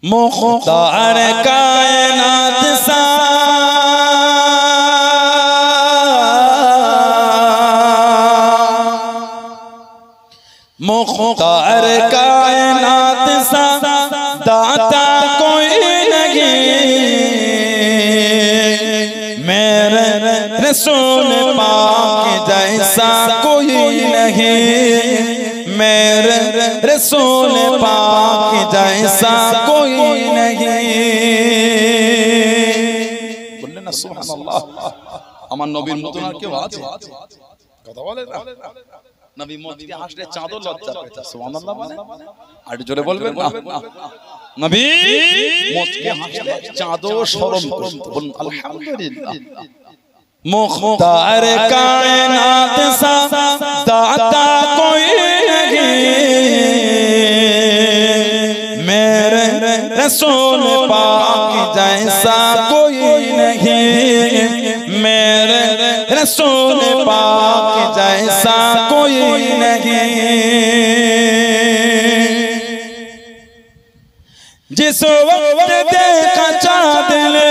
मुख्तार कायनात सा मुख्तार कायनात सा दाता कोई नहीं, मेरे रसूल पाक जैसा कोई नहीं, मेरे रसूल पाक जैसा कोई नहीं। बोलले ना सुबहानाल्लाह। আমার নবীর মতন আর কেউ আছে? কথা বলে না। নবী মতকে হাসলে চাঁদও লজ্জা পেত। সুবহানাল্লাহ বলেন। আর জোরে বলবেন না। নবী মতকে হাসলে চাঁদও শরম করত। বলুন আলহামদুলিল্লাহ। मुख्तार कायनात सा दाता कोई नहीं, मेरे रसूल पाक जैसा कोई नहीं, मेरे रसूल पाक जैसा कोई नहीं। जिस वक्त देखा चाँद ने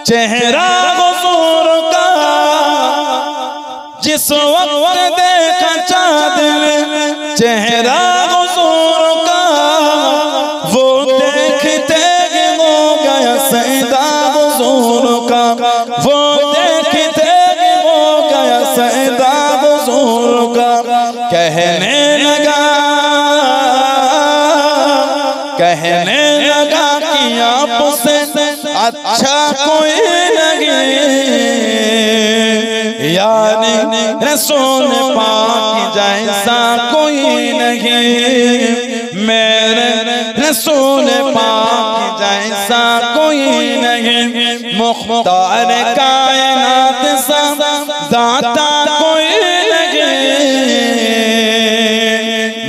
चेहरा जिस वक्त देखा चाँद ने चेहरा हुजूर का, वो देखते हो गया सैदा हुजूर का, वो देखते हो गया सैदा हुजूर का। कहने लगा कि आपसे अच्छा कोई नहीं, यानी रसूल पाक जैसा कोई नहीं, मेरे रसूल पाक जैसा कोई नहीं। मुख्तार कायनात सा दाता कोई नहीं,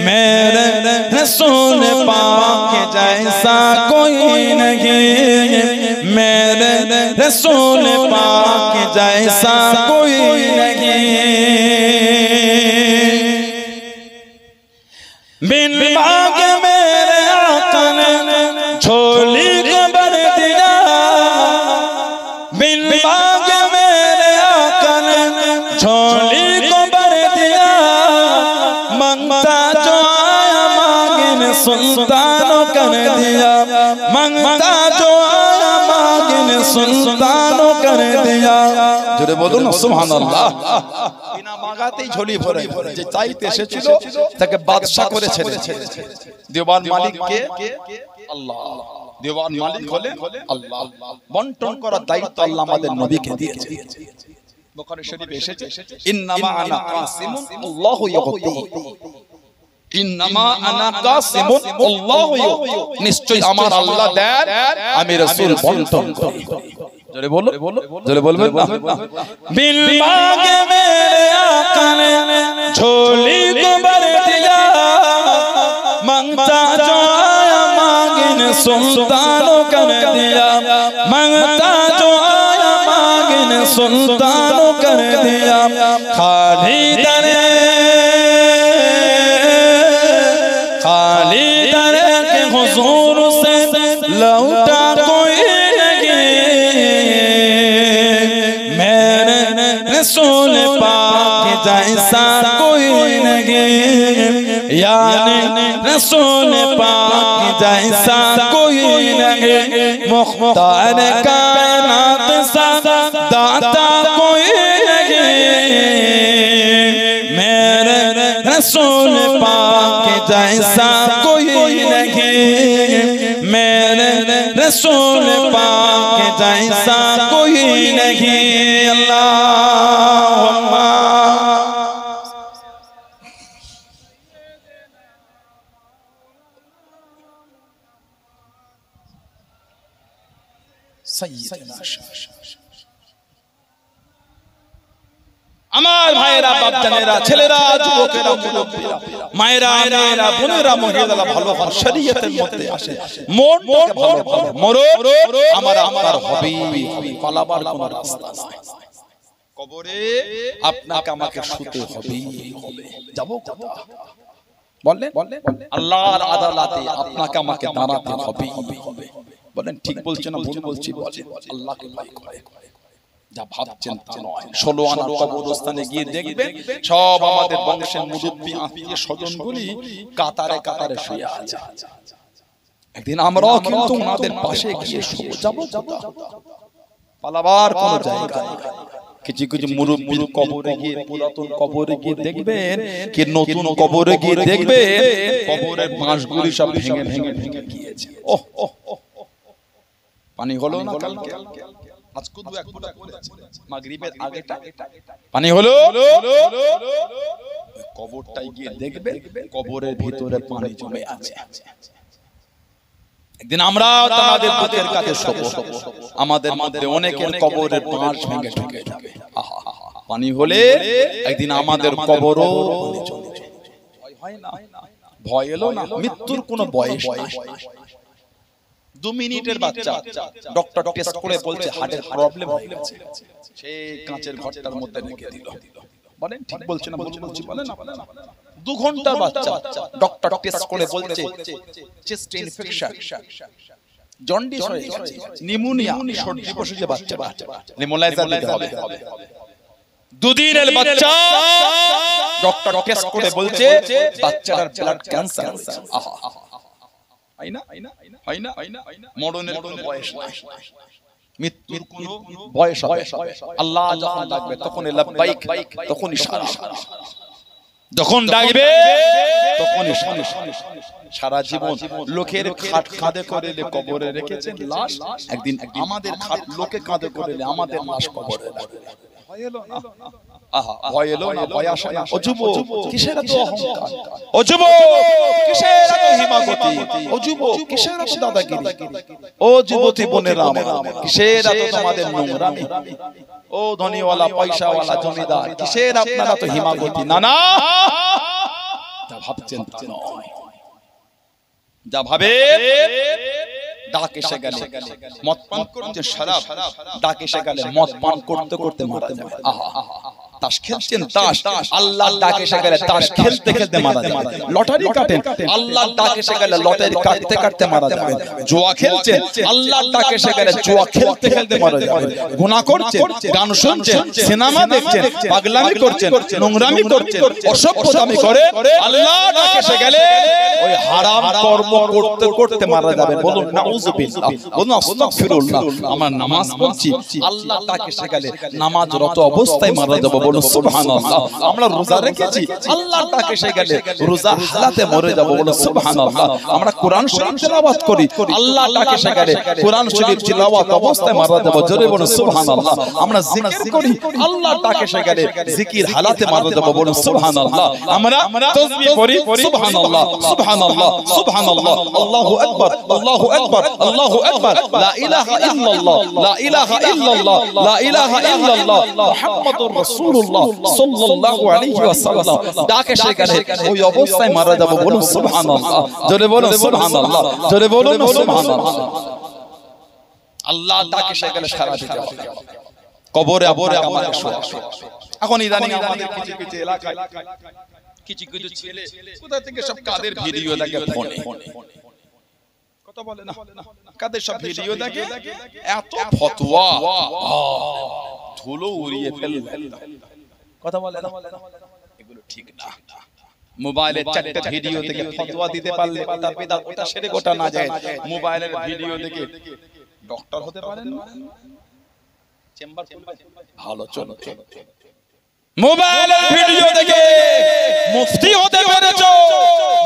मेरे रसूल पाक जैसा कोई नहीं, मेरे रसूल पाक जैसा कोई बिन बाग मेरे आका ने झोली को भर दिया, बिन बाग मेरे आका ने झोली को भर दिया। मंगता जो आया मांगने सुल्तानों कर दिया, मंगता जो आया मांगने सुल्तानों कर दिया। जोरे बोलो ना सुबहानाल्लाह। बिना मांगातेই ঝোলি ভরে যে চাইতে এসেছিল তাকে বাদশা করে ছেড়ে। দেওয়ান মালিক কে? আল্লাহ। দেওয়ান মালিক হলেন আল্লাহ। বন্টন করার দায়িত্ব আল্লাহ আমাদের নবীকে দিয়েছে। বুখারী শরীফে এসেছে ইন্নামা আনা কাসিমুন আল্লাহু ইউতি, ইন্নামা আনা কাসিমুন আল্লাহু ইউতি, নিশ্চয়ই আমার আল্লাহ দেন, আমি রাসূল বন্টন করি। जोरे बोलो, जोरे बोल में बिन बाग मेरे आका ने झोली को भर दिया। मंगता जो आया मांगने सुल्तानों कर दिया, मंगता जो आया मांगने सुल्तानों कर दिया। खाली दरे के हुजूर से लौटा कोई रसूल पाक जैसा कोई नहीं, यानी रसूल पाक जैसा कोई नहीं। मुख्तार कायनात सा दाता कोई नहीं, मेरे रसूल पाक जैसा कोई नहीं, मेरे रसूल पाक जैसा कोई नहीं। अल्लाहुम्मा सय्यदना আমার ভাইরা বাপজানেরা ছেলেরা যুবকেরা মুরব্বিরা মায়েরা মেয়েরা বোনেরা মহিলারা ভালোবাসা শরীয়তের মধ্যে আসে। মরণকে ভালোবাসা মরণ আমার আপনার হবেই, পালাবার কোনো রাস্তা নাই। কবরে আপনাকে আমাকে শুতে হবেই হবে। যাব কোথা? বললেন আল্লাহর আদালতে আপনাকে আমাকে দাঁড়াতে হবে। বলেন ঠিক বলছেন না ভুল বলছি? বলেন আল্লাহকে ভয় করে যা ভাবছেন তা নয়। 16 আনার কবরস্থানে গিয়ে দেখবেন সব আমাদের বংশের মুরব্বি আত্মীয় স্বজনগুলি কাতারে কাতারে শুয়ে আছে। একদিন আমরাও কিন্তু ওনাদের পাশে গিয়ে শুয়ে যাব, পালাবার কোনো জায়গা নেই। কিছু কিছু মুরব্বির কবরে গিয়ে, পুরাতন কবরে গিয়ে দেখবেন, কি নতুন কবরে গিয়ে দেখবেন কবরের বাঁশগুলি সব ভেঙে ভেঙে ভেঙে গিয়েছে। ওহ ওহ পানি হলো না কালকে? আজকে দু এক ফোঁটা পড়েছে মাগরিবের আগেটা পানি হলো। কবরটাই গিয়ে দেখবেন কবরের ভিতরে পানি জমে আছে। একদিন আমরা তাদের বুকের কাছে শোবো, আমাদের মধ্যে অনেকের কবরের বাঁশ ভেঙে ঢুকে যাবে। পানি হলে একদিন আমাদের কবরও ভয় না, ভয় এলো না। মৃত্যুর কোনো বয়স নাই। 2 মিনিটের বাচ্চা ডক্টর টেস্ট করে বলছে হার্টের প্রবলেম হয়ে গেছে, সেই কাঁচের ঘরটার মধ্যে রেখে দিল। বলেন ঠিক বলছে না ভুল বলছি? বলেন না। 2 ঘন্টার বাচ্চা ডক্টর টেস্ট করে বলছে চেস্ট ইনফেকশন, জন্ডিস হয়ে গেছে, নিউমোনিয়া, সর্দি বসেছে বাচ্চা, নেমোলাইজার দিতে হবে। 2 দিনের বাচ্চা ডক্টর টেস্ট করে বলছে বাচ্চাটার ব্লাড ক্যান্সার। আহা মরণের কোনো বয়স নাই, মৃত্যুর কোনো বয়স হবে। আল্লাহ যখন ডাকবে তখন লাব্বাইক, তখন ইশারা, যখন ডাকবে তখন ইশারা। সারা জীবন লোকের খাট কাঁধে করে কবরে রেখেছেন লাশ, একদিন আমাদের খাট লোকে কাঁধে করে আমাদের লাশ কবরে রাখবে। ভয় এলো না? আহা ভয় এলো না? ভয় আসে না? ও যুবক কিসের এত অহংকার? ও যুবক কিসের এত হিমাগতি? ও যুবক কিসের এত দাদাগিরি? ও যুবতী বোনেরা কিসের এত তোমাদের নোংরামি? ও ধনীওয়ালা পয়সাওয়ালা জমিদার কিসের আপনারা তো হিমাগতি? না না, যা ভাবছেন তা নয়। যা ভাবে ডাক এসে গেলে মদ পান করতে, শারাব ডাক এসে গেলে মদ পান করতে করতে মারা যাবে। আহা তাস খেলছেন, তাস আল্লাহর ডাক এসে গেলে তাস খেলতে খেলতে মারা যাবে। লটারি কাটেন, আল্লাহর ডাক এসে গেলে লটারি কাটতে কাটতে মারা যাবে। জুয়া খেলছেন, আল্লাহর ডাক এসে গেলে জুয়া খেলতে খেলতে মারা যাবে। গুনাহ করছেন, গান শুনছেন, সিনেমা দেখছেন, পাগলামি করছেন, নোংরামি করছেন, অসভ্যতামি করে আল্লাহর ডাক এসে গেলে ওই হারাম কর্ম করতে করতে মারা যাবে। বলুন নাউযুবিল্লাহ, বলুন আস্তাগফিরুল্লাহ। আমরা নামাজ পড়ছি, আল্লাহর ডাক এসে গেলে নামাজরত অবস্থায় মারা যাব। বলুন সুবহানাল্লাহ। আমরা রোজা রেখেছি, আল্লাহর ডাক এসে গেলে রোজা হালাতে মরে যাব। বলুন সুবহানাল্লাহ। আমরা কোরআন শরীফ তেলাওয়াত করি, আল্লাহর ডাক এসে গেলে কোরআন শরীফ তেলাওয়াত অবস্থায় মারা যাব। জোরে বলুন সুবহানাল্লাহ। আমরা জিকির করি, আল্লাহর ডাক এসে গেলে জিকির হালাতে মারা যাব। বলুন সুবহানাল্লাহ। আমরা তাসবিহ পড়ি, সুবহানাল্লাহ সুবহানাল্লাহ সুবহানাল্লাহ, আল্লাহু আকবার আল্লাহু আকবার আল্লাহু আকবার, লা ইলাহা ইল্লাল্লাহ লা ইলাহা ইল্লাল্লাহ লা ইলাহা ইল্লাল্লাহ মুহাম্মাদুর রাসূলুল্লাহ সাল্লাল্লাহু আলাইহি ওয়াসাল্লাম। ডাক এসে গেলে ওই অবস্থায় মারা যাব। বলুন সুবহানাল্লাহ। জোরে বলুন সুবহানাল্লাহ, জোরে বলুন সুবহানাল্লাহ। আল্লাহ ডাক এসে গেলে সারা দিতে হবে। কবরে আমাদের শোয়া। এখন ইদানিং আমাদের কিছু কিছু এলাকায় কিছু কিছু ছেলে কোথা থেকে সব কাদের ভিডিও দেখে ফোনে, কথা বলে না, কাদের সব ভিডিও দেখে, এত ফতোয়া ধুলো উড়িয়ে ফেলবে, কথা বলে না। এগুলো ঠিক না। মোবাইলের 4টা ভিডিও থেকে ফতোয়া দিতে পারলে ওটা বেদাত, ওটা শিরক, ওটা না যায়। মোবাইলের ভিডিও দেখে ডক্টর হতে পারেন না, চেম্বার খুলবে, ভালো চলো চলো। মোবাইলের ভিডিও দেখে মুফতি হতে পেরেছো,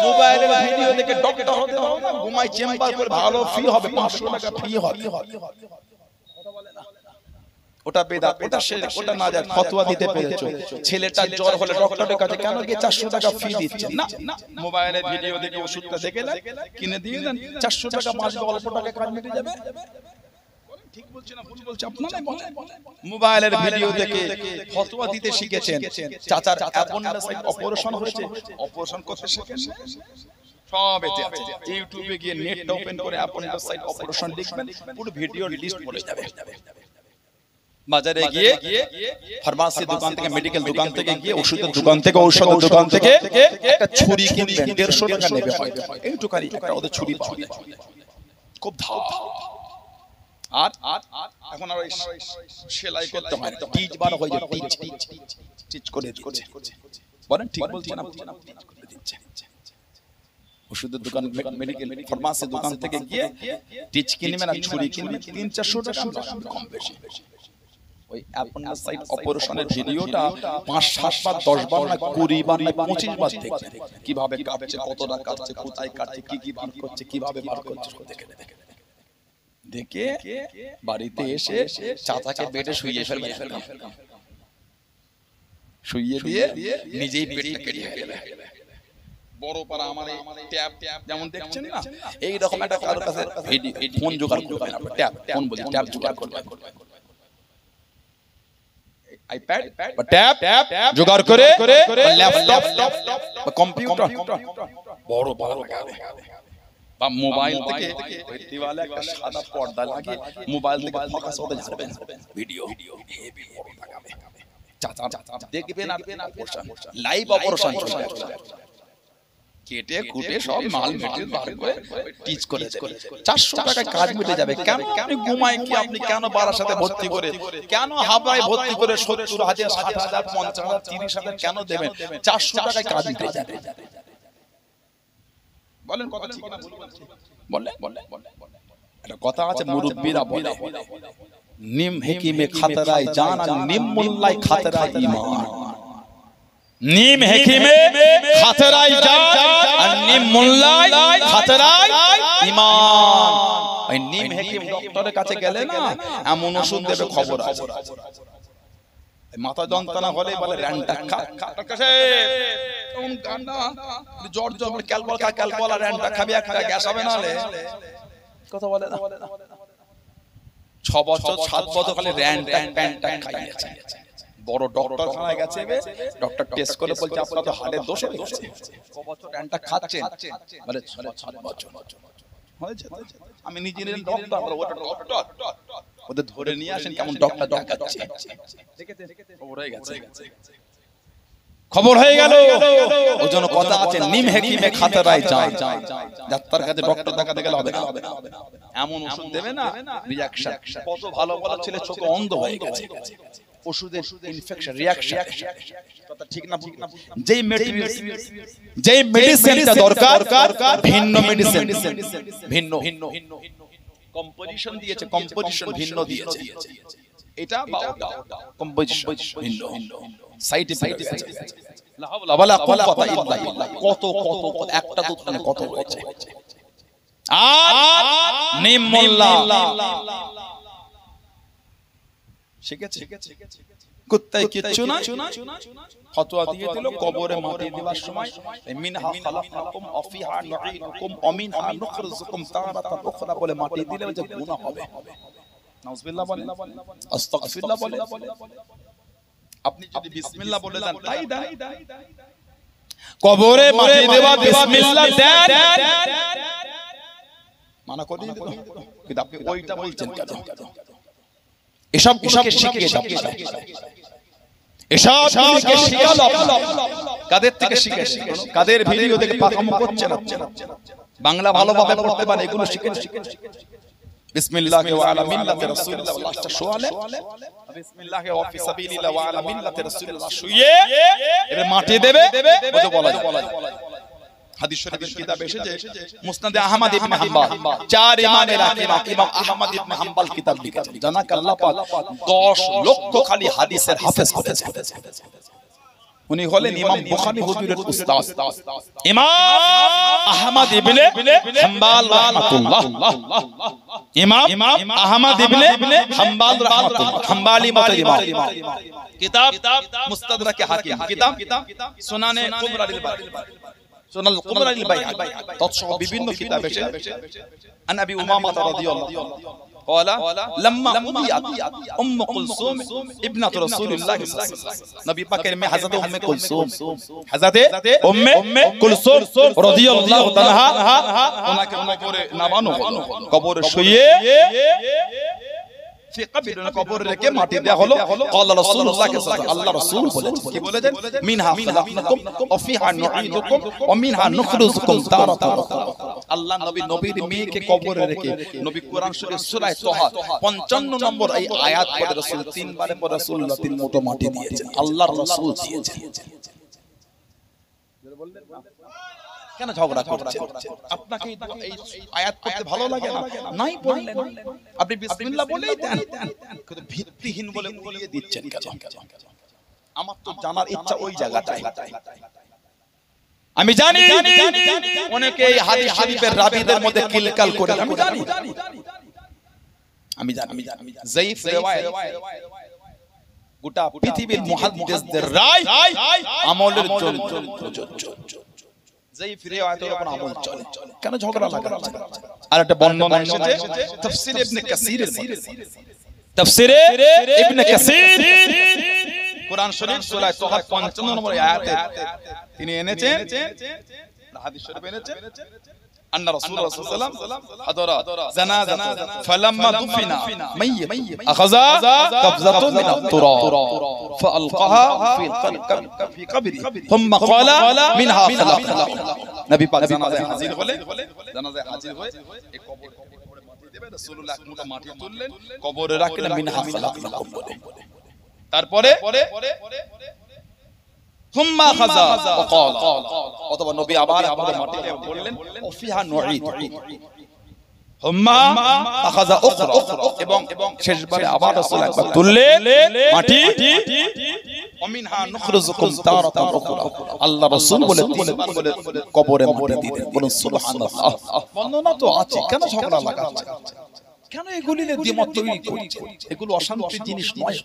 মোবাইলের ভিডিও দেখে ডক্টর হতে হবে না। ঘুমাই চেম্বার করে ভালো ফি হবে, 500 টাকা ফি হবে, কথা বলে না। ওটা বেদাত, ওটা শিরক, ওটা না যায়। ফতোয়া দিতে পেরেছো, ছেলেটা জ্বর হলে ডক্টরের কাছে কেন গিয়ে 400 টাকা ফি দিচ্ছেন? না, মোবাইলের ভিডিও দেখে ওষুধটা দেখে কিনে দিয়ে দেন, 400 টাকা মাসে অল্প টাকা কাজ মিটে যাবে। ঠিক বলছি না ভুল বলছি আপনারা বলেন? মোবাইলের ভিডিও দেখে ফতোয়া দিতে শিখেছেন। চাচার অ্যাপেন্ডিসাইটিস অপারেশন হয়েছে, অপারেশন করতে শিখেছেন। সব এতে আছে, ইউটিউবে গিয়ে নেটটা ওপেন করে অ্যাপেন্ডিসাইটিস অপারেশন লিখবেন, পুরো ভিডিওর লিস্ট পড়ে যাবে। বাজারে গিয়ে ফার্মাসি দোকান থেকে মেডিকেল দোকান থেকে গিয়ে ওষুধের দোকান থেকে ঔষধের দোকান থেকে একটা ছুরি কিনবেন 150 টাকা নেবে হয়তো এইটুকারি একটা ওদের ছুরি পাওয়া যায় খুব ধাপ আর এখন আর সেলাই করতে হয় না টিচ বানো হয়ে যায় টিচ করে দিচ্ছে বলেন ঠিক বলছেন আপনি টিচ করে দিচ্ছে ওষুধের দোকান মেডিকেল ফার্মাসি দোকান থেকে গিয়ে টিচ কিনবেন আর ছুরি কিনবেন 300-400 টাকা কম বেশি ওই অ্যাপেন্ডিসাইট অপারেশনের ভিডিওটা 5-7 বার 10 বার না 20 বার না 25 বার দেখবেন কিভাবে কাটছে কতটা কাটছে কোথায় কাটছে কি বার করছে কিভাবে বার করছে দেখে বাড়িতে এসে চাচাকে বেডে শুইয়ে ফেললাম শুইয়ে দিয়ে নিজেই পেটটা কেটে ফেলে বড় পারা আমার ট্যাব যেমন দেখছেন না এই রকম একটা কারোর কাছে ফোন জোগাড় করবেন আপনি ফোন বলি ট্যাব জোগাড় করবেন আইপ্যাড বা ট্যাব জোগাড় করে ল্যাপটপ বা কম্পিউটার বড় বা মোবাইল থেকে দেওয়ালে একটা সাদা পর্দা লাগিয়ে মোবাইল থেকে ফোকাস হতে যাবেন ভিডিও হেভি বড় লাগাবে চাচা দেখবেন আর লাইভ অপারেশন চলছে কেটে কুটে সব মাল মেটেরিয়াল বার করে টিচ করে 400 টাকায় কাজ মিটে যাবে কেন আপনি ঘুমায় কি আপনি কেন বাড়ার সাথে ভর্তি করে কেন হাবায় ভর্তি করে 70,000 60,000 50,000 30,000 কেন দেবেন 400 টাকায় কাজ মিটে যাবে বলেন কথা ঠিক না বলেন একটা কথা আছে মুরব্বিরা বলে নিম হেকিমে খাতরায় জান আর নিম মোল্লায় খাতরায় ঈমান নিম হেকিমে খাতরায় জান আর নিম মোল্লায় খাতরায় ঈমান ওই নিম হেকিম ডক্টরের কাছে গেলে না এমন ওষুধ দেবে খবর আছে মাথা যন্ত্রণা হলে বলে র্যান্টা কাছে কোন গান্ডা জ্বর ক্যালপল আর র্যান্টা খাবি একটা গ্যাস হবে না রে কথা বলে না 6 বছর 7 বছর খালি র্যান্টা খাইয়েছে বড় ডক্টর খানায় গেছে ডক্টর টেস্ট করে বলছে আপনার তো হার্টের দোষ হয়েছে ক বছর র্যান্টা খাচ্ছেন বলে 6 বছর হয়েছে আমি নিজের ডক্টর বলে ওটা ডক্টর ওদের ধরে নিয়ে আসেন কেমন ডক্টর দেখাচ্ছে দেখেছেন খবর হয়ে গেল ওজন্য কথা আছে নিম হেকিমে খাতরায় জান ডাক্তার কাছে ডক্টর দেখাতে গেলে হবে না এমন ওষুধ দেবে না রিঅ্যাকশন কত ভালো ভালো ছেলে চোখ অন্ধ হয়ে গেছে ওষুধের ইনফেকশন রিঅ্যাকশন কথা ঠিক না যেই মেডিসিনটা দরকার ভিন্ন মেডিসিন ভিন্ন কম্পোজিশন দিয়েছে কম্পোজিশন ভিন্ন দিয়েছে এটা বা ওটা কম্পোজিশন ভিন্ন সাইড ইফেক্ট লা হাওলা ওয়ালা কুওয়াতা ইল্লা বিল্লাহ কত একটা দোকানে কত হয়েছে আর নিম মোল্লা শিখেছে কুত্তায় কিচ্ছু না ফতোয়া দিয়ে দিল কবরে মাটি দেওয়ার সময় মিনহা খালাকনাকুম ওয়া ফিহা নুঈদুকুম ওয়া মিনহা নুখরিজুকুম তারাতান উখরা বলে মাটি দিলে যে গুনাহ হবে নাউযুবিল্লাহ বলেন আস্তাগফিরুল্লাহ বলেন আপনি যদি বিসমিল্লাহ বলে দেন তাই দেন কবরে মাটি দেওয়া বিসমিল্লাহ দেন মানা করি কিন্তু আপনি ওইটা বলছেন কেন এসব শিখিয়ে কাদের থেকে শিখেছে কাদের ভিডিও দেখে পাকামো করছে না বাংলা ভালোভাবে পড়তে পারে এগুলো শিখে বিসমিল্লাহি ওয়া আলা মিল্লাতি রাসূলিল্লাহ লাস্টটা শোয়ালে বিসমিল্লাহি ওয়া ফি সাবিলিল্লাহ ওয়া আলা মিল্লাতি রাসূলিল্লাহ শুয়ে এবার মাটি দেবে ওটা বলা যায় হাদিস শরীফের কিতাবে এসেছে মুসনাদে আহমদ ইবনে হাম্বল চার ইমামের ইমাম আহমদ ইবনে হাম্বল কিতাব লিখেছেন জানাক আল্লাহ পাক 10 লক্ষ খালি হাদিসের হাফেজ করেছেন উনি হলেন ইমাম বুখারী হুজুরের উস্তাদ ইমাম আহমদ ইবনে হাম্বল রাহমাতুল্লাহ ইমাম আহমদ ইবনে হাম্বল রাহমাতুল্লাহ হাম্বলি মত ইমাম কিতাব মুস্তাদরাক হাকিম কিতাব সুনানে কুবরা লিল বাইহাকি সুনান কুবরা লিল বাইহাকি তৎসহ বিভিন্ন কিতাব এসেছে আন আবি উমামা রাদিয়াল্লাহু قال لما أضيعت أم كلثوم ابنة رسول الله صلى الله عليه وسلم نبي পাকের মে হযরত উম্মে কুলসুম হযরত উম্মে কুলসুম রাদিয়াল্লাহু তাআলা ওনাকে কবরে নামানো হলো কবরে শুয়ে ফি কবরিন কবর রেখে মাটি দেয়া হলো ক্বালা রাসূলুল্লাহ আল্লাহ রাসূল বলেছেন কি বলেছেন মিনহা খালাকনাকুম ওয়া ফিহা নুঈদুকুম ওয়া মিনহা নুখরিজুকুম তারাতান আল্লাহ নবীর মেয়েকে কবরে রেখে নবী কোরআন শরীফ সূরা তাহা 55 নম্বর এই আয়াত পড়ে রাসূল তিনবারে পড়ে রাসূলুল্লাহ তিন মুঠো মাটি দিয়েছেন আল্লাহর রাসূল দিয়েছেন কেন ঝগড়া করছেন আপনাকে এই আয়াত পড়তে ভালো লাগে না নাই পড়লেন আপনি বিসমিল্লাহ বলেই দেন কিন্তু ভিত্তিহীন বলে উড়িয়ে দিচ্ছেন কেন আমার তো জানার ইচ্ছা ওই জায়গাটায় আমি জানি অনেকে এই হাদিস শরীফের রাবীদের মধ্যে কিলকাল করে আমি জানি যায়েফ রিওয়ায়াত গোটা পৃথিবীর মুহাদ্দিসদের রায় আমলের জন্য যায়েফ রিওয়ায়াতের উপর আমল চলে কেন ঝগড়া লাগাচ্ছে আর একটা বর্ণনা এসেছে তাফসীর ইবনে কাসীরের মধ্যে তাফসীরে ইবনে কাসীর কোরআন শরীফ সূরা তাহা 55 নম্বর আয়াতে তিনি এনেছেন হাদিস শরীফ এনেছেন আন্না রাসূলুল্লাহ সাল্লাল্লাহু আলাইহি ওয়াসাল্লাম হাদারা জানাজা ফালাম্মা দুফিনা মাইয়িত আখাযা কবজাতুন মিন আত-তুরাব ফাআলকাহা ফি কবরি থুম্মা ক্বালা মিনহা খালাকনাকুম নবী পাক জানাজায় হাজির হয়ে এই কবরে মাটি দেবে রাসূলুল্লাহ এক মুঠো মাটি তুললেন কবরে রাখলেন মিনহা খালাকনাকুম বলে তারপরে থুম্মা খাযা ওয়াকাল অথবা নবী আবার আমাদের মাটিতে বললেন ওফিহা নুঈদ থুম্মা আখাযা উখরা এবং শেষবারে আবার রাসূল একবার তুললেন মাটি ওমিনহা নুখরিজুকুম তারাতান উখরা আল্লাহ রাসূল বলে কবরে মাটি দিলেন বলুন সুবহানাল্লাহ বর্ণনা তো আছে কেন ঝগড়া লাগাচ্ছে কেন এগুলিতে দ্বিমত তৈরি করছে এগুলো অশান্তির জিনিস নয়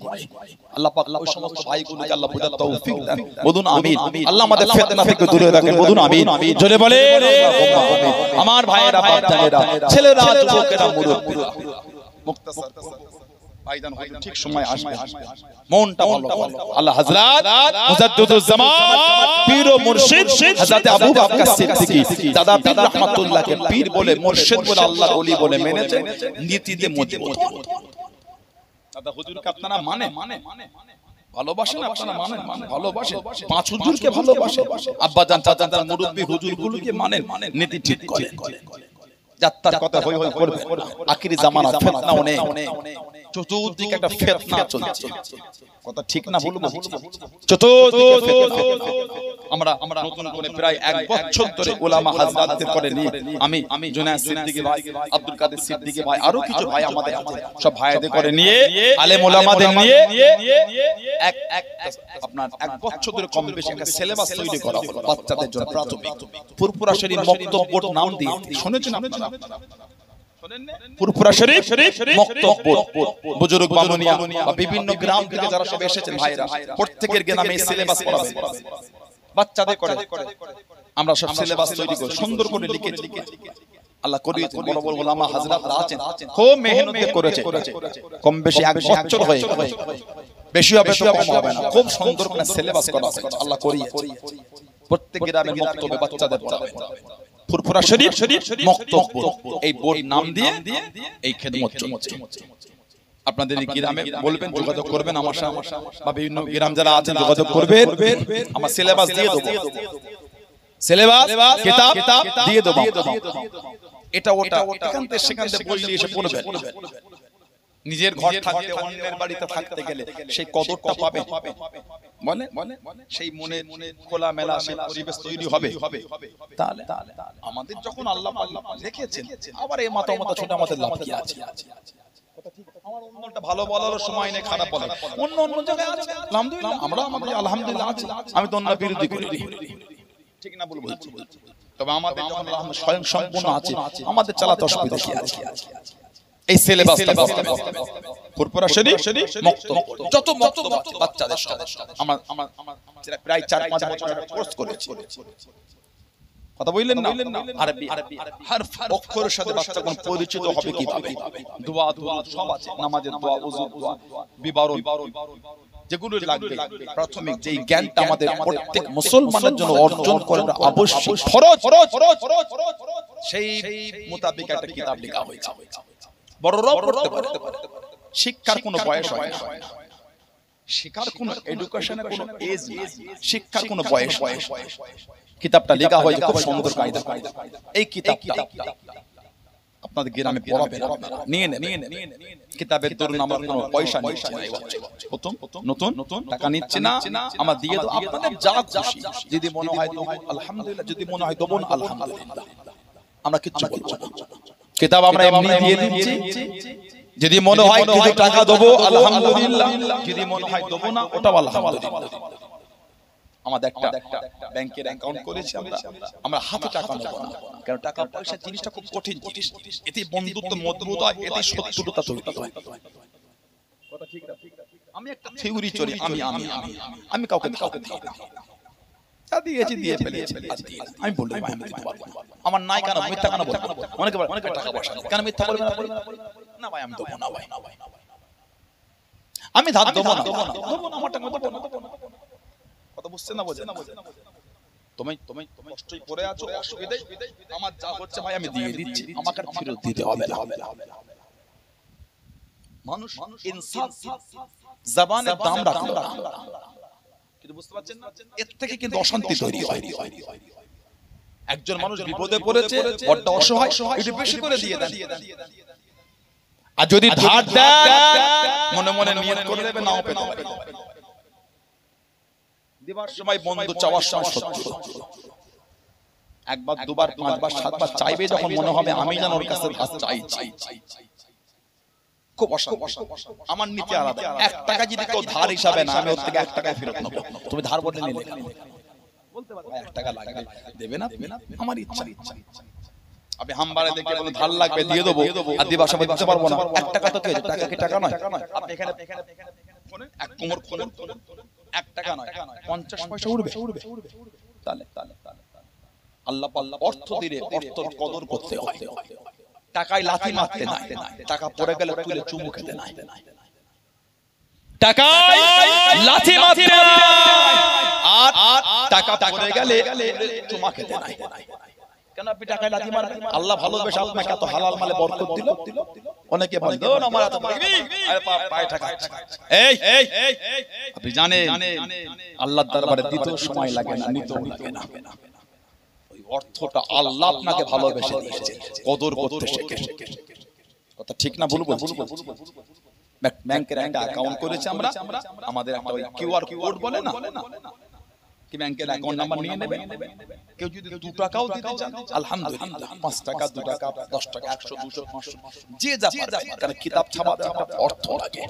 আল্লাহ পাক ওই সমস্ত ভাইগুলোকে আল্লাহ বুঝার তৌফিক দেন বলুন আমিন আল্লাহ আমাদের ফিতনা থেকে দূরে রাখেন বলুন আমিন জোরে বলেন আমার ভাইয়েরা বাপজানেরা ছেলেরা যুবকেরা মুরব্বিরা মুক্তাসার ভাইজান হয়তো ঠিক সময় আসবে মনটা ভালো আল্লাহ হযরত মুজাদ্দিদুজ জামান পীর ও মুর্শিদ হযরত আবু বকর সিদ্দিকী দাদা পীর রাহমাতুল্লাহকে পীর বলে মুর্শিদ বলে আল্লাহর ওলি বলে মেনেছে নীতিতে মজবুত দাদা হুজুরকে আপনারা মানে ভালোবাসেন আপনারা মানেন ভালোবাসেন পাঁচ হুজুরকে ভালোবাসেন আব্বা জান চাচা জান মুরব্বি হুজুরগুলোকে মানেন নীতি ঠিক করেন যাত্রার কথা হই হই করবে আখিরি জামানা ফিতনা অনেক চতুর্দিকে একটা ফিতনা চলছে কথা ঠিক না ভুল বলছি চতুর্দিকে ফিতনা আমরা নতুন করে প্রায় এক বছর ধরে উলামা হযরতদের করে নিয়ে আমি জুনায়েদ সিদ্দিকী ভাই আব্দুল কাদের সিদ্দিকী ভাই আরো কিছু ভাই আমাদের সব ভাইদের করে নিয়ে আলেম উলামাদের নিয়ে আপনার এক বছর ধরে কম বেশি একটা সিলেবাস তৈরি করা হলো বাচ্চাদের জন্য প্রাথমিক ফুরফুরা শরীফ মক্তব্বর নাম দিয়ে শুনেছেন আপনারা ফুরফুরা শরীফ মক্তব্বর বুজুর্গ বামুনিয়া বা বিভিন্ন গ্রাম থেকে যারা সব এসেছেন ভাইরা প্রত্যেকের গ্রামে এই সিলেবাস পড়াবে বাচ্চাদের করে আমরা সব সিলেবাস তৈরি করে সুন্দর করে লিখে আল্লাহ করিয়ে বড় বড় উলামা হযরতরা আছেন খুব মেহনত করেছে কম বেশি এক বছর হয়ে গেল বেশি হবে তো কম হবে না খুব সুন্দর করে সিলেবাস করা আছে আল্লাহ করিয়েছে প্রত্যেক গ্রামে মক্তবে বাচ্চাদের পড়াবে ফুরফুরা শরীফ মক্তব্বর এই বোর্ড নাম দিয়ে এই খেদমত চলছে আপনাদের এই গ্রামে বলবেন যোগাযোগ করবেন আমার সাথে বা বিভিন্ন গ্রাম যারা আছেন যোগাযোগ করবেন আমার সিলেবাস দিয়ে দেব সিলেবাস কিতাব দিয়ে দেব এটা ওটা এখান থেকে সেখান থেকে বই নিয়ে এসে পড়বেন নিজের ঘর থাকতে অন্যের বাড়িতে থাকতে গেলে সেই কদরটা পাবে বলে সেই মনে খোলা মেলা সেই পরিবেশ তৈরি হবে তাহলে আমাদের যখন আল্লাহ রেখেছেন আবার এই মাথা ছোট আমাদের লাভ কি আছে আমার অন্যটা ভালো বলার সময় নেই খারাপ বলার অন্য জায়গায় আছে আলহামদুলিল্লাহ আমরা আমাদের আলহামদুলিল্লাহ আছি আমি তো অন্য বিরোধী করি ঠিক না বলবো তবে আমাদের যখন স্বয়ং সম্পূর্ণ আছে আমাদের চালাতে অসুবিধা কি আছে এই সিলেবাসটা ফুরফুরা শরীফ মক্তব্বর যত মক্তব্বর বাচ্চাদের আমার প্রায় 4-5 বছর কোর্স করেছি কথা বললেন না আরবি হরফ অক্ষরের সাথে বাচ্চা কোন পরিচিত হবে কিভাবে দোয়া সব আছে নামাজের দোয়া ওযু দোয়া বিবরণ যেগুলো লাগবে প্রাথমিক যেই জ্ঞানটা আমাদের প্রত্যেক মুসলমানের জন্য অর্জন করা আবশ্যক ফরজ সেই মোতাবেক একটা কিতাব লেখা হয়েছে বড়রাও পড়তে পারে শিক্ষার কোনো বয়স হয় না, শিক্ষার কোনো এডুকেশনের কোনো এজ নেই, শিক্ষার কোনো বয়স হয়। কিতাবটা লেখা হয়েছে খুব সুন্দর কায়দা। এই কিতাবটা আপনাদের গ্রামে পড়াবেন, নিয়ে নেন। কিতাবের দরুন আমরা কোনো পয়সা নিচ্ছি না, প্রথম নতুন টাকা নিচ্ছি না, আমরা দিয়ে দাও, আপনাদের যা খুশি। যদি মনে হয় তো আলহামদুলিল্লাহ, যদি মনে হয় দেবো না আলহামদুলিল্লাহ, আমরা কিচ্ছু বলবো না। কিতাব আমরা এমনি দিয়ে দিচ্ছি, যদি মনে হয় কিছু টাকা দেবো আলহামদুলিল্লাহ, যদি মনে হয় দেবো না ওটাও আলহামদুলিল্লাহ। আমাদের একটা ব্যাংকের অ্যাকাউন্ট করেছি আমরা হাতে টাকা নেব না, কারণ টাকা পয়সা জিনিসটা খুব কঠিন জিনিস, এতে বন্ধুত্ব মজবুত হয়, এতে শত্রুতা তৈরি হয়। কথা ঠিক না? আমি একটা থিওরি চলি, আমি কাউকে যা দিয়েছি দিয়ে ফেলেছি, আমি বলবো ভাই আমি দিতে পারবো না, আমার নাই কেন মিথ্যা কেন বলবো? অনেকে টাকা পয়সা কেন মিথ্যা বলবে না ভাই, আমি দেবো না ভাই, আমি ধার দেবো না, আমার টাকা দেবো না। কথা বুঝছেন না? বোঝেন? তুমি কষ্টই পড়ে আছো, অসুবিধা, আমার যা হচ্ছে ভাই আমি দিয়ে দিচ্ছি, আমাকে আর ফেরত দিতে হবে না। মানুষ ইনসাফ জবানের দাম রাখলো, কিন্তু বুঝতে পারছেন না এর থেকে কিন্তু অশান্তি তৈরি হয়। একজন মানুষ বিপদে পড়েছে, বড় অসহায়, একটু বেশি করে দিয়ে দেন। আর যদি ধার দেন মনে মনে নিয়ত করে দেবে, নাও পেতে পারে। দিবার সময় বন্ধু, চাওয়ার সময় শত্রু। একবার দুবার পাঁচবার সাতবার চাইবে, যখন মনে হবে আমি যেন ওর কাছে ধার চাইছি, খুব অশান্তি। আমার নীতি আলাদা, 1 টাকা যদি কেউ ধার হিসাবে না, আমি ওর থেকে 1 টাকা ফেরত নেব। তুমি ধার বদলে নিলে বলতে পারো 1 টাকা লাগবে, দেবে না আমার ইচ্ছা। আপনি হামবারে দেখে বলেন ধার লাগবে দিয়ে দেবো, আর দিবার সময় দিতে পারবো না, 1 টাকা তো কি টাকা, কি টাকা নয়? আপনি এখানে ফোনে এক কোমর খোলেন, 1 টাকা নয় 50 পয়সা উঠবে। তাহলে আল্লাহ অর্থ দিলে অর্থের কদর করতে হয়। টাকায় লাথি মারতে নাই, টাকা পড়ে গেলে তুলে চুমু খেতে নাই, টাকায় লাথি মারতে নাই, আর টাকা পড়ে গেলে চুমা খেতে নাই। কেন আপনি টাকায় লাথি মারবেন? আল্লাহ ভালোবেসে আপনাকে এত হালাল মালে বরকত দিল। অনেকে বলে না আমার এত পায়ে টাকা, এই আপনি জানেন আল্লাহর দরবারে দিতেও সময় লাগে না, নিতেও লাগে না। ওই অর্থটা আল্লাহ আপনাকে ভালোবেসে দিয়েছে, কদর করতে শেখে। কথা ঠিক না ভুল বলছি? ব্যাংকের একটা অ্যাকাউন্ট করেছি আমরা, আমাদের একটা ওই কিউআর কোড বলে না, কি ব্যাংকের অ্যাকাউন্ট নাম্বার নিয়ে নেবেন। কেউ যদি 2 টাকাও দিতে চান আলহামদুলিল্লাহ, 5 টাকা 2 টাকা 10 টাকা 100 200 500 যে যা পারে, কারণ কিতাব ছাপাতে একটা অর্থ লাগে।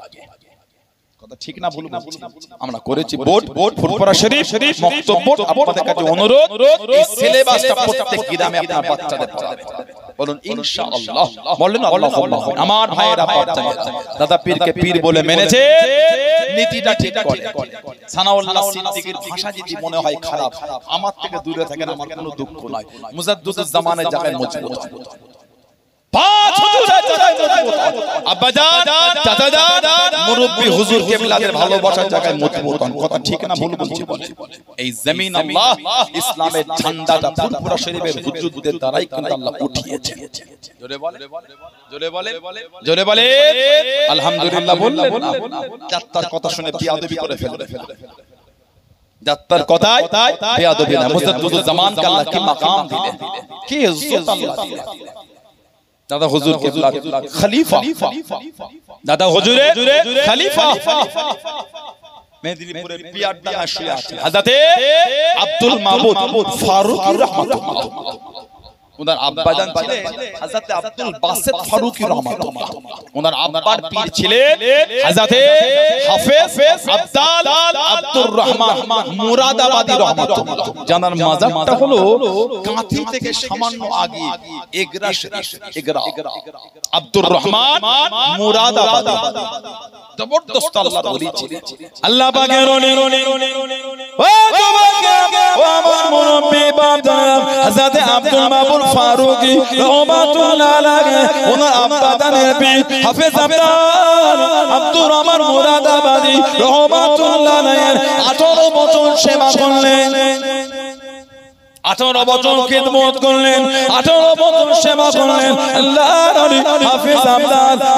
কথা ঠিক না ভুল বলছি? আমরা করেছি বোর্ড ফুরফুরা শরীফ মক্তব্য। আপনাদের কাছে অনুরোধ, এই সিলেবাসটা প্রত্যেক গ্রামে আপনার বাচ্চাদের পড়াবেন। বলুন ইনশাআল্লাহ, বলেন আল্লাহুম্মা। আমার ভাইয়েরা বাচ্চাদের দাদা পীরকে পীর বলে মেনেছে, নীতিটা ঠিক করে। সানাউল্লাহ সিদ্দিকীর ভাষা যদি মনে হয় খারাপ, আমার থেকে দূরে থাকেন, আমার কোনো দুঃখ নাই। মুজাদ্দিদুজ জামানের জায়গায় মজবুত, 5 হুজুরের জায়গায় মজবুত, আব্বাজান চাচাজান মুরব্বি হুজুর কেবলাদের ভালোবাসার জায়গায় মজবুত। কথা ঠিক না ভুল বলছি? এই জমিন আল্লাহ ইসলামের ঝান্ডাটা ফুরফুরা শরীফের হুজুরদের দ্বারাই কিন্তু আল্লাহ উঠিয়েছেন। জোরে বলে, জোরে বলে, জোরে বলে আলহামদুলিল্লাহ। বললেন যাত্রার কথা শুনে বিয়াদবি করে ফেলবে, যাত্রার কথায় বিয়াদবি না। মুজাদ্দিদুজ জামানকে আল্লাহ কি মাকাম দিলেন, কি ইজ্জত আল্লাহ দিলেন। দাদা হুজুর কেবলা খলিফা, দাদা হুজুরের খলিফা মেদিনীপুরের পিয়ারডাঙ্গা শুয়ে আছেন হযরতে আব্দুল মাবুদ ফারুকী রাহমাতুল্লাহ। ওনার আব্বাজান ছিলেন হযরতে আব্দুল বাসিত ফারুকী রাহমাতুল্লাহ। ওনার আব্বার পীর ছিলেন হযরতে হাফেজ আব্দাল আব্দুর রহমান মুরাদাবাদী রাহমাতুল্লাহ। জানার মাজারটা হলো কাঁথি থেকে সামান্য আগে এগরা শরীফ, এগরা আব্দুর রহমান মুরাদাবাদী জবরদস্ত আল্লাহর ওলি ছিলেন। আল্লাহ পাকের ওলি ও তোমাকে ও আমার মুরব্বি বাবা হযরতে আব্দুল মাবুদ ফারুকী রাহমাতুল্লাহ আলাইহি, ওনার আব্বাজানের পীর হাফেজ আব্দাল আব্দুর রহমান মুরাদাবাদী রাহমাতুল্লাহ আলাইহি 18 বছর সেবা করলেন। 18 বছর খিদমত করলেন, 18 বছর সেবা করলেন। আল্লাহর ওলি হাফেজ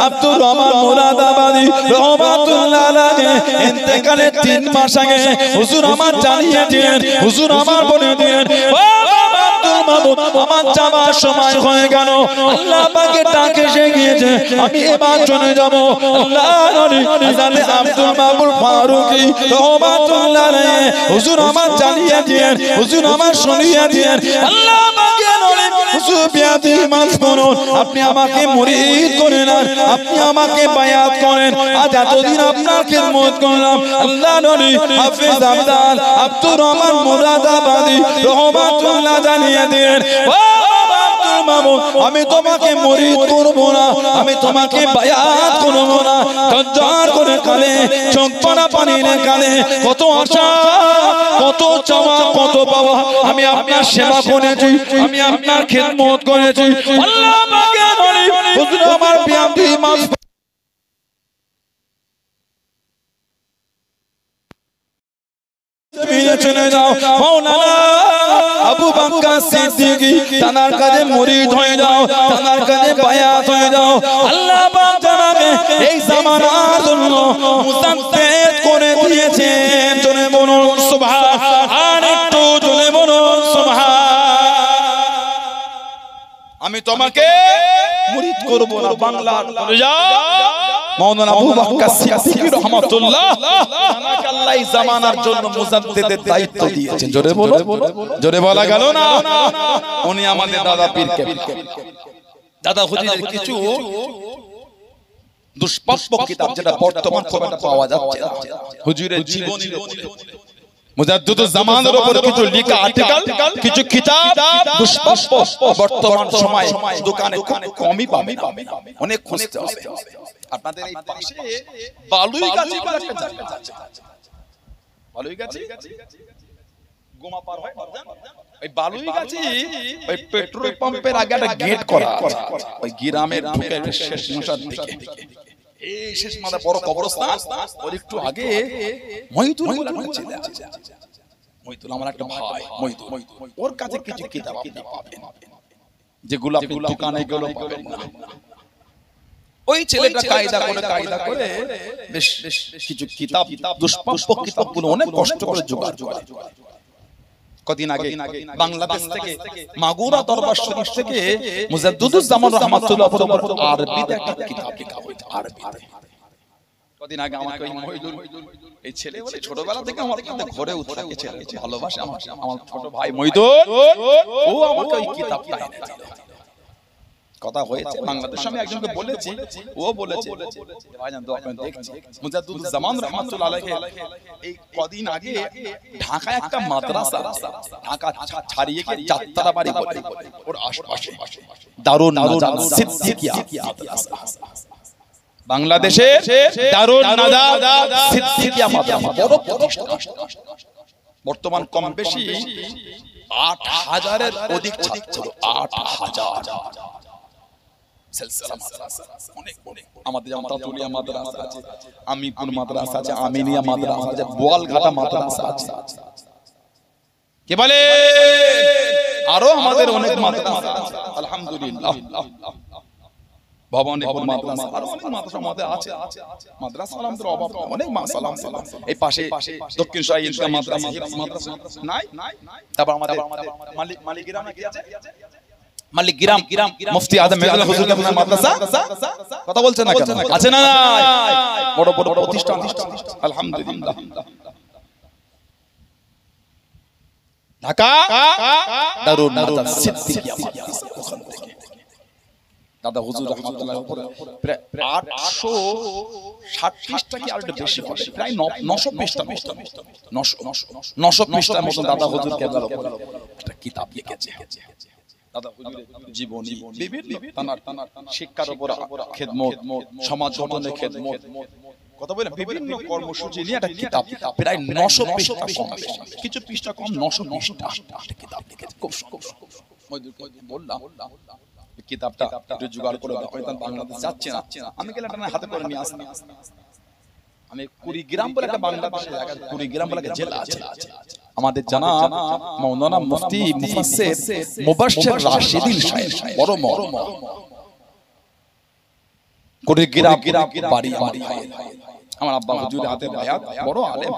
আব্দুর রহমান মুরাদাবাদী রহমাতুল্লাহ আলাইহি ইন্তেকালের 3 মাস আগে হুজুর আমার জানিয়ে দিলেন, হুজুর আমার বলে দিলেন, ও বাবা আব্দুল মাহমুদ, আমার যাবার সময় হয়ে গেল, আল্লাহ পাকের ডাক এসে গিয়েছে, আমি এবার চলে যাব। আল্লাহর ওলি হযরত আব্দুল মাহমুদ ফারুকী রহমাতুল্লাহ আলাইহি হুজুর আমার জানিয়ে দিলেন, হুজুর আমার শুনিয়ে দিলেন, আল্লাহ পাকের ওলি হুজুর বিয়াদি মাসবুরুন, আপনি আমাকে মুরিদ করে নেন, আপনি আমাকে বায়াত করেন। আজ এতদিন আপনার খিদমত করলাম। আল্লাহর ওলি হাফেজ আব্দুর রহমান মুরাদাবাদী রহমাতুল্লাহ জানিয়ে দিলেন, ও বাবা আব্দুল মাহমুদ, আমি তোমাকে মুরিদ করব না, আমি তোমাকে বায়াত করব না। তজ্জার করে কালে চোখ পড়া পানির কালে কত আশা, কত চাওয়া, কত পাওয়া, আমি আপনার সেবা করেছি, আমি আপনার খিদমত করেছি। আল্লাহ পাকের ওলি হুজুর আমার বিয়াদি মাস চলে যাও। মাওলানা আবু বকর সিদ্দিকী তানার কাছে মুরিদ হয়ে যাও, তানার কাছে বায়াত হয়ে যাও। আল্লাহ পাক জানাবে এই জামানার জন্য মুসাদ্দেদ করে দিয়েছেন। জোরে বলুন সুবহান, আর একটু জোরে বলুন সুবহান। আমি তোমাকে মুরিদ করব না, বাংলার বলে যাও। মাওলানা আবু বকর সিদ্দিকী রাহমাতুল্লাহ তানাকে আল্লাহ এই জামানার জন্য মুজাদ্দিদের দায়িত্ব দিয়েছেন। জোরে বলো, জোরে বলা গেল না। উনি আমাদের দাদা পীর কেবলা, দাদা হুজুরের কিছু দুষ্প্রাপ্য কিতাব যেটা বর্তমান খুব একটা পাওয়া যাচ্ছে না, হুজুরের জীবনী মুজাদ্দিদুজ জামানের উপর কিছু লেখা আর্টিকেল, কিছু কিতাব দুষ্প্রাপ্য বর্তমান সময় দোকানে কমই পাবে, অনেক খুঁজতে হবে। আপনাদের এই পাশে বালুইগাছি বলে একটা জায়গা আছে, বালুইগাছি গোমা পার হয়, ওই বালুইগাছি ওই পেট্রোল পাম্পের আগে একটা গেট করা আছে, ওই গ্রামের ঢুকে শেষ মাথার দিকে, এই শেষ মাথা বড় কবরস্থান, ওর একটু আগে মহিতুল বলে একটা ছেলে আছে, মহিতুল আমার একটা ভাই মহিতুল, ওর কাছে কিছু কিতাব আপনি পাবেন যেগুলো আপনি দোকানে গেলে পাবেন না। ওই ছেলেটা কায়দা করে বেশ কিছু কিতাব, দুষ্প্রাপ্য কিতাবগুলো অনেক কষ্ট করে জোগাড় করে। কদিন আগে বাংলাদেশ থেকে মাগুরা দরবার শরীফ থেকে মুজাদ্দিদুজ জামান রাহমাতুল্লাহ আরবিতে একটা কিতাব লেখা হয়েছে, আরবিতে। কদিন আগে আমাকে ওই মহিদুল, এই ছেলে বলে ছোটবেলা থেকে আমার কাছে ঘরে উঠে ছেলে ভালোবাসে, আমার ছোট ভাই মহিদুল, ও আমাকে ওই কিতাবটা এনে দিল। কথা হয়েছে বাংলাদেশে, আমি একজনকে বলেছি, ও বলেছে ভাইজান তো আপনি দেখছেন মুজাদ্দিদুজ জামান রাহমাতুল্লাহ আলাইহি এই কদিন আগে ঢাকায় একটা মাদ্রাসা, ঢাকা ছাড়িয়ে গিয়ে যাত্রাবাড়ি বলে, ওর আশেপাশে দারুন নাজাত সিদ্দিকিয়া মাদ্রাসা, বাংলাদেশে দারুন নাজাত সিদ্দিকিয়া মাদ্রাসা বড় প্রতিষ্ঠান। বর্তমান কম বেশি ৮,০০০-এর অধিক ছাত্র, ৮,০০০ আমাদের যেমন তাতুলিয়া মাদ্রাসা আছে, আমিপুর মাদ্রাসা আছে, আমিনিয়া মাদ্রাসা আছে, বোয়ালঘাটা মাদ্রাসা আছে, কে বলে আরো আমাদের অনেক মাদ্রাসা আছে আলহামদুলিল্লাহ। ভবানীপুর মাদ্রাসা, আরো অনেক মাদ্রাসা আমাদের আছে, মাদ্রাসা আমাদের অভাব অনেক। মাশাআল্লাহ এই পাশে দক্ষিণ শাহী ঈদগাহ মাদ্রাসা নাই, তারপর আমাদের মালিকগ্রাম কি আছে, মালিকগ্রাম মুফতি আজম মেহদুল্লাহ হুজুর কেবলার মাদ্রাসা, কথা বলছেন না কেন, আছে না নাই? বড় বড় প্রতিষ্ঠান আলহামদুলিল্লাহ। ঢাকা দারুন নাজাত সিদ্দিকিয়া মাদ্রাসা, ওখান থেকে দাদা হুজুর রাহমাতুল্লাহ উপরে প্রায় 830টা কি আর একটু বেশি হবে, প্রায় 900 পৃষ্ঠা, 900 পৃষ্ঠার মতো দাদা হুজুর কেবলার উপরে একটা কিতাব লিখেছে। দাদা হুজুরের জীবনী, বিভিন্ন তানার শিক্ষার উপর খেদমত, সমাজ গঠনের খেদমত, কথা বলে বিভিন্ন কর্মসূচি নিয়ে একটা কিতাব, প্রায় 900 পৃষ্ঠা, কিছু পৃষ্ঠা কম, 900 পৃষ্ঠা একটা কিতাব লিখেছে। খুব বললাম কিতাবটা একটু জোগাড় করে দাও, হয়তো বাংলাদেশ যাচ্ছে না, আমি গেলে একটা হাতে করে নিয়ে আসি। আমি কুড়িগ্রাম বলে একটা বাংলাদেশের জায়গা, কুড়িগ্রাম বলে একটা জেলা আছে, আমাদের জানাব মাওলানা মুফতি মুফাসসির মুবাশশির রাশিদিন সাহেব বড় মরম করে গিরা বাড়ি আমার ভাই আমার আব্বা হুজুর হাতে বায়াত বড় আলেম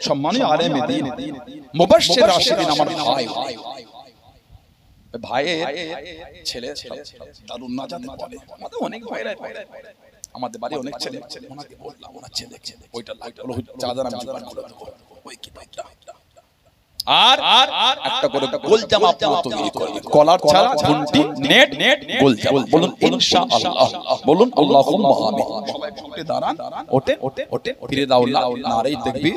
সম্মানীয় আলেম দ্বীন মুবাশশির রাশিদিন আমার ভাই ভাইয়ের ছেলে দারুন নাজাত বলে আমাদের অনেক ভাইরা আমাদের বাড়ি অনেক ছেলে ওনাকে বললাম ওনার ছেলে ওইটা লাগলো চাঁদার আমি জোগাড় করে দেব ওই কি ভাইটা আর একটা করে গোল জামা তৈরি করে কলার ছাড়া ঘন্টি নেট গোল জামা বলুন ইনশাআল্লাহ বলুন আল্লাহুম্মা আমিন সবাই উঠে দাঁড়ান ওঠে ফিরে দাও নারে তাকবীর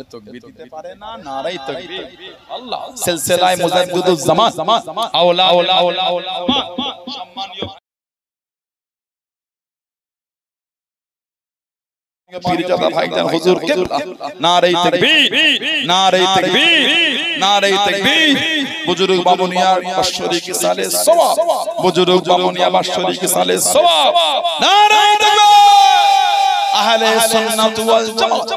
তাকবীর দিতে পারে না নারে তাকবীর আল্লাহ সিলসিলায়ে মুজাদ্দিদুজ জামান আওলা সম্মানীয় পীরজাদা ভাইজান হুজুর কিবলা নারে তাকবীর নারে তাকবীর নারে তাকবীর বুজুর্গ বামুনিয়া বাশরি কি সালে সওয়াব বুজুর্গ বামুনিয়া বাশরি কি সালে সওয়াব নারে তাকবীর আহলে সুন্নাত ওয়াল জামাত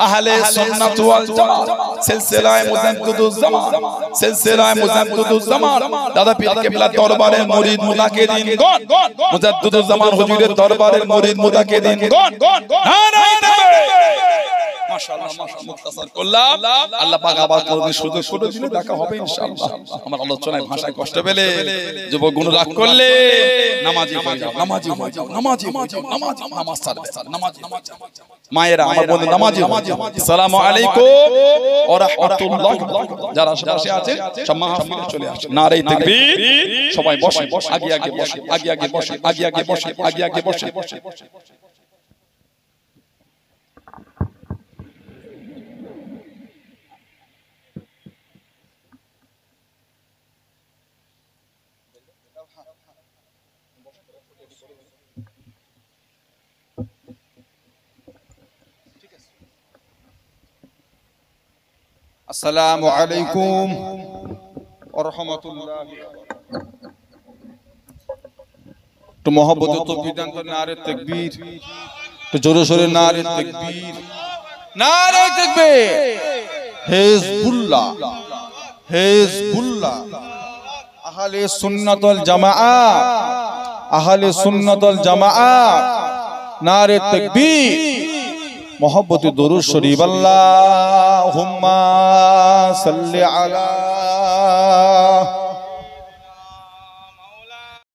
আহলে সুন্নাত ওয়াল জামাত সিলসিলায়ে মুজাদ্দিদুজ জামান সিলসিলায়ে মুজাদ্দিদুজ জামান দাদা পীর কিবলা দরবারের murid মুতাকিদিন গণ মুজাদ্দিদুজ জামান হুজুরের দরবারের murid মুতাকিদিন গণ নারে তাকবীর মাশাআল্লাহ মুখতাসার করলাম আল্লাহ পাক আবার করবে সুযোগ করে দিলে দেখা হবে ইনশাআল্লাহ আমার আলোচনায় ভাষায় কষ্ট পেলে যুবক গুণ রাগ করলে নামাজি হয়ে যাও নামাজি হয়ে যাও নামাজি হয়ে যাও নামাজ ছাড়বে নামাজি মায়েরা আমার বন্ধু নামাজি আসসালামু আলাইকুম ওয়া রাহমাতুল্লাহ যারা আশেপাশে আছে সব মাহফিলে চলে আসে নারে তাকবীর সবাই বসে আগে বসে আগে বসে আগে বসে আসসালামু আলাইকুম ওয়া রাহমাতুল্লাহ তো মহব্বত তো বিধান তো নারে তাকবীর তো জোরে সোরে নারে তাকবীর নারে তাকবীর হিজবুল্লাহ আহলে সুন্নাত ওয়াল জামাআত আহলে সুন্নাত ওয়াল জামাআত নারে তাকবীর मोहब्बत दुरूद शरीफ अल्लाहुम्मा सल्ली अला